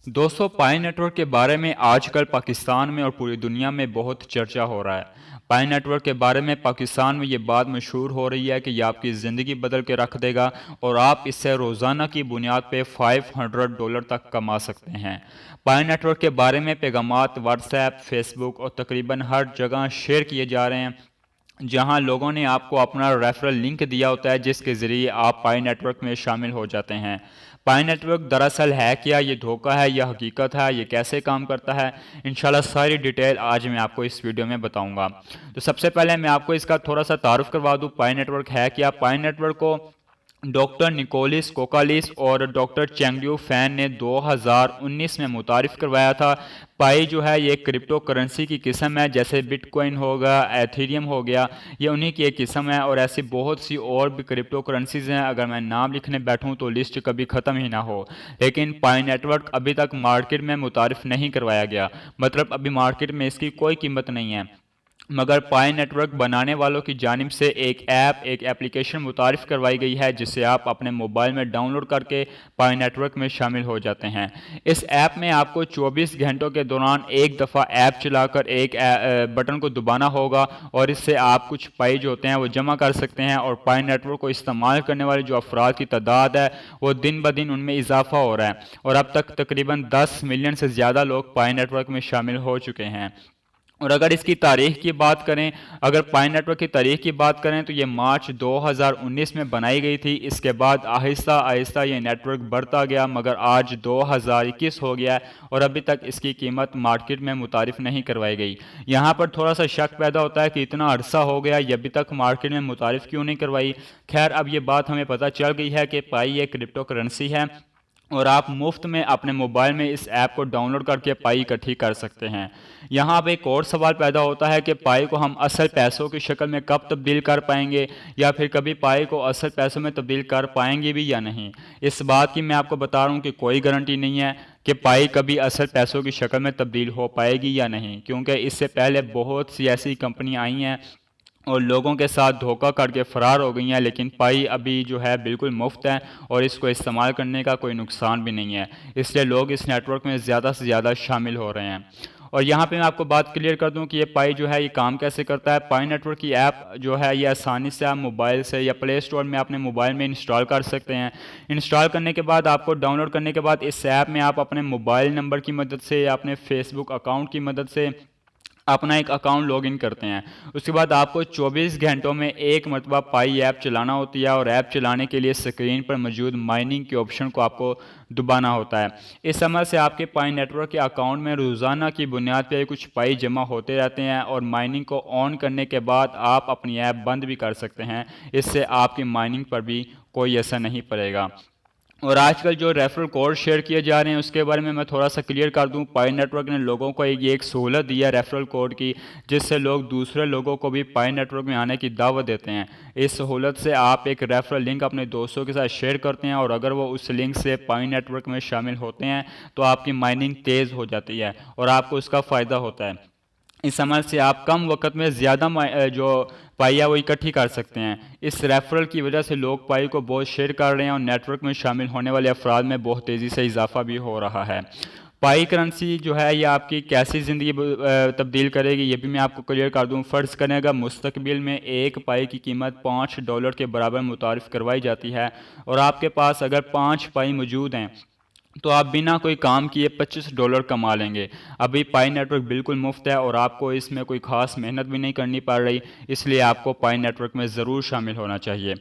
दोस्तों, पाई नेटवर्क के बारे में आजकल पाकिस्तान में और पूरी दुनिया में बहुत चर्चा हो रहा है। पाई नेटवर्क के बारे में पाकिस्तान में ये बात मशहूर हो रही है कि ये आपकी ज़िंदगी बदल के रख देगा और आप इससे रोज़ाना की बुनियाद पे $500 तक कमा सकते हैं। पाई नेटवर्क के बारे में पैगामात व्हाट्सएप, फेसबुक और तकरीबन हर जगह शेयर किए जा रहे हैं, जहां लोगों ने आपको अपना रेफरल लिंक दिया होता है, जिसके ज़रिए आप पाई नेटवर्क में शामिल हो जाते हैं। पाई नेटवर्क दरअसल है क्या, ये धोखा है या हकीकत है, ये कैसे काम करता है, इंशाल्लाह सारी डिटेल आज मैं आपको इस वीडियो में बताऊंगा। तो सबसे पहले मैं आपको इसका थोड़ा सा तारुफ करवा दूं, पाई नेटवर्क है क्या। पाई नेटवर्क को डॉक्टर निकोलिस कोकालिस और डॉक्टर चेंगडू फैन ने 2019 में मुतारिफ करवाया था। पाई जो है ये क्रिप्टो करेंसी की किस्म है, जैसे बिटकॉइन हो गया, एथेरियम हो गया, ये उन्हीं की एक किस्म है और ऐसी बहुत सी और भी क्रिप्टो करेंसीज हैं। अगर मैं नाम लिखने बैठूं तो लिस्ट कभी ख़त्म ही ना हो। लेकिन पाई नेटवर्क अभी तक मार्केट में मुतारिफ नहीं करवाया गया, मतलब अभी मार्केट में इसकी कोई कीमत नहीं है। मगर पाई नेटवर्क बनाने वालों की जानिब से एक एप्लीकेशन मुतारिफ़ करवाई गई है, जिसे आप अपने मोबाइल में डाउनलोड करके पाई नेटवर्क में शामिल हो जाते हैं। इस ऐप में आपको 24 घंटों के दौरान एक दफ़ा ऐप चलाकर एक बटन को दबाना होगा और इससे आप कुछ पाई जो होते हैं वो जमा कर सकते हैं। और पाई नेटवर्क को इस्तेमाल करने वाले जो अफराद की तादाद है वो दिन ब दिन उनमें इजाफा हो रहा है और अब तक तकरीबन 10 मिलियन से ज़्यादा लोग पाई नेटवर्क में शामिल हो चुके हैं। और अगर इसकी तारीख की बात करें, अगर पाई नेटवर्क की तारीख की बात करें तो ये मार्च 2019 में बनाई गई थी। इसके बाद आहिस्ता आहिस्ता ये नेटवर्क बढ़ता गया, मगर आज 2021 हो गया है और अभी तक इसकी कीमत मार्केट में मुतारिफ नहीं करवाई गई। यहाँ पर थोड़ा सा शक पैदा होता है कि इतना अरसा हो गया, ये अभी तक मार्केट में मुतारिफ क्यों नहीं करवाई। खैर, अब ये बात हमें पता चल गई है कि पाई एक क्रिप्टो करेंसी है और आप मुफ्त में अपने मोबाइल में इस ऐप को डाउनलोड करके पाई इकट्ठी कर सकते हैं। यहाँ अब एक और सवाल पैदा होता है कि पाई को हम असल पैसों की शक्ल में कब तब्दील कर पाएंगे, या फिर कभी पाई को असल पैसों में तब्दील कर पाएंगे भी या नहीं। इस बात की मैं आपको बता रहा हूँ कि कोई गारंटी नहीं है कि पाई कभी असल पैसों की शक्ल में तब्दील हो पाएगी या नहीं, क्योंकि इससे पहले बहुत सी ऐसी कंपनियाँ आई हैं और लोगों के साथ धोखा करके फ़रार हो गई हैं। लेकिन पाई अभी जो है बिल्कुल मुफ्त है और इसको इस्तेमाल करने का कोई नुकसान भी नहीं है, इसलिए लोग इस नेटवर्क में ज़्यादा से ज़्यादा शामिल हो रहे हैं। और यहाँ पे मैं आपको बात क्लियर कर दूँ कि ये पाई जो है ये काम कैसे करता है। पाई नेटवर्क की ऐप जो है ये आसानी से आप मोबाइल से या प्ले स्टोर में अपने मोबाइल में इंस्टॉल कर सकते हैं। इंस्टॉल करने के बाद आपको डाउनलोड करने के बाद इस ऐप में आप अपने मोबाइल नंबर की मदद से या अपने फेसबुक अकाउंट की मदद से अपना एक अकाउंट लॉगिन करते हैं। उसके बाद आपको 24 घंटों में एक मरतबा पाई ऐप चलाना होती है और ऐप चलाने के लिए स्क्रीन पर मौजूद माइनिंग के ऑप्शन को आपको दबाना होता है। इस अमल से आपके पाई नेटवर्क के अकाउंट में रोज़ाना की बुनियाद पर कुछ पाई जमा होते रहते हैं और माइनिंग को ऑन करने के बाद आप अपनी ऐप बंद भी कर सकते हैं। इससे आपकी माइनिंग पर भी कोई असर नहीं पड़ेगा। और आजकल जो रेफरल कोड शेयर किए जा रहे हैं उसके बारे में मैं थोड़ा सा क्लियर कर दूं। पाई नेटवर्क ने लोगों को एक सहूलत दी है रेफरल कोड की, जिससे लोग दूसरे लोगों को भी पाई नेटवर्क में आने की दावत देते हैं। इस सहूलत से आप एक रेफरल लिंक अपने दोस्तों के साथ शेयर करते हैं और अगर वो उस लिंक से पाई नेटवर्क में शामिल होते हैं तो आपकी माइनिंग तेज़ हो जाती है और आपको उसका फ़ायदा होता है। इस अमल से आप कम वक्त में ज़्यादा जो पाई है वो इकट्ठी कर सकते हैं। इस रेफरल की वजह से लोग पाई को बहुत शेयर कर रहे हैं और नेटवर्क में शामिल होने वाले अफराद में बहुत तेज़ी से इजाफा भी हो रहा है। पाई करेंसी जो है ये आपकी कैसी ज़िंदगी तब्दील करेगी, ये भी मैं आपको क्लियर कर दूं। फ़र्ज़ करें अगर मुस्तकबिल में एक पाई की कीमत $5 के बराबर मुतारिफ़ करवाई जाती है और आपके पास अगर 5 पाई मौजूद हैं तो आप बिना कोई काम किए $25 कमा लेंगे। अभी पाई नेटवर्क बिल्कुल मुफ्त है और आपको इसमें कोई ख़ास मेहनत भी नहीं करनी पड़ रही, इसलिए आपको पाई नेटवर्क में ज़रूर शामिल होना चाहिए।